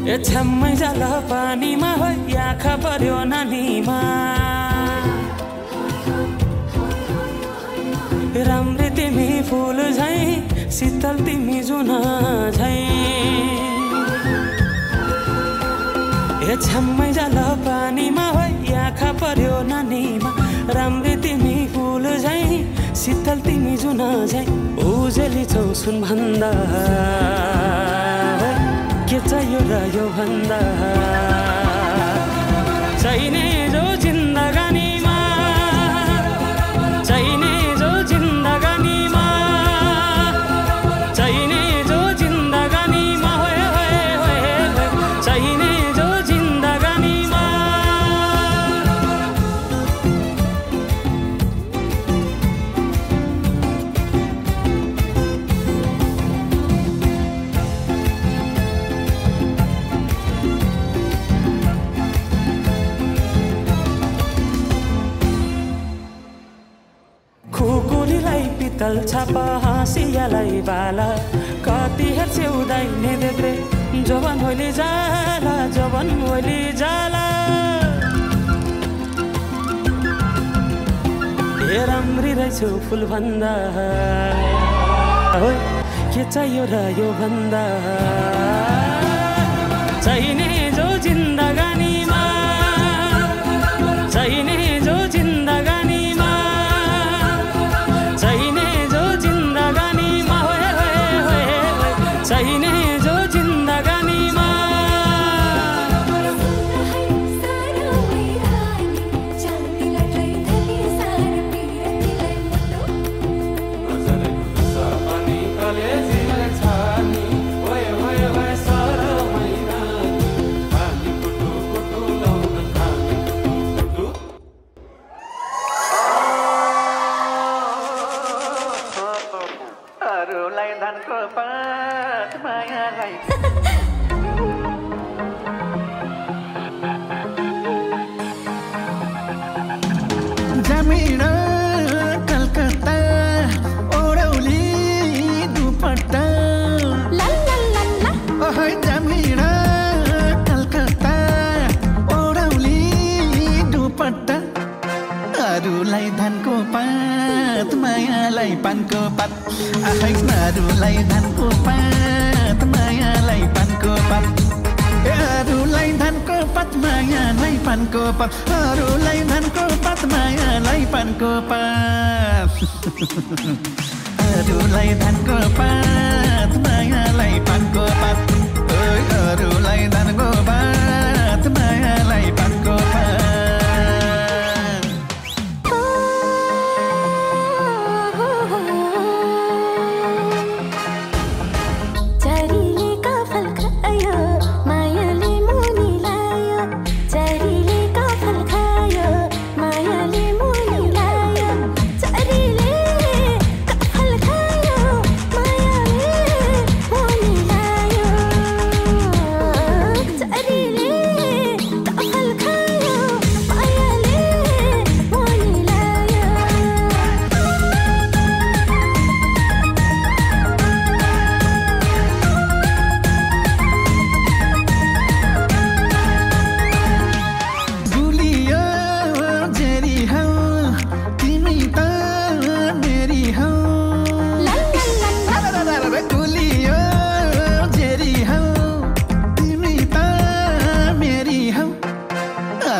छ्याम्मै जाल पानीमा हो आँखा पर्यो नानीमा राम्री तिमी फुल झै शीतल तिमी जुन झै छ्याम्मै जाल पानीमा हो आँखा पर्यो नानीमा राम्री तिमी फुल झै शीतल तिमी जुन झै उजेली छौ सुन भन्दा के चाहियो र यो भन्दा चाहिने जो जिन्दगानीमा चाहिने जो जिन्दगानीमा चाहिने जो जिन्दगानीमा चाहिने जो जिन्दगानीमा खुकुरीलाई पितल छापा हाँसियालाई बाला कति हेर्छे उदाइने देब्रे जवान होली जाला जवान होली जाला ए राम्री रहेछौ फुल भन्दा के चाहियो र यो भन्दा चाहिने जो जिन्दगानीमा चाहिने जो जिन्दगानीमा चाहिने जो जिन्दगानीमा चाहिने जो जिन्दगानीमा अरूलाई धनको पात मायालाई जमिन कलकत्ता ओडौली दुपट्टा ओहै जमिन कलकत्ता ओडौली दुपट्टा अरूलाई धनको पात मायालाई पानको पात आखै अरूलाई धनको पात मायालाई पानको पात अरूलाई धनको पात मायालाई पानको पात अरूलाई धनको पात मायालाई पानको पात अरूलाई धनको पात मायालाई पानको पात अरूलाई धनको पात मायालाई पानको पात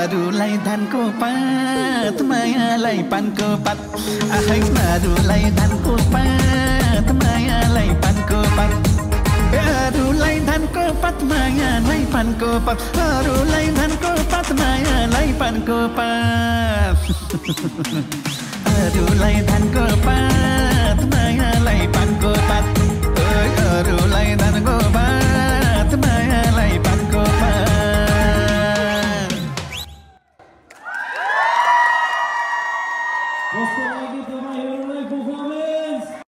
अरूलाई धनको पात मायालाई पानको पात आखै अरूलाई धनको पात मायालाई पानको पात अरूलाई धनको पात मायालाई पानको पात अरूलाई धनको पात मायालाई पानको पात अरूलाई धनको पात मायालाई पानको पात अरूलाई धनको पात मायालाई पानको पात Kostum lagi pemain performance.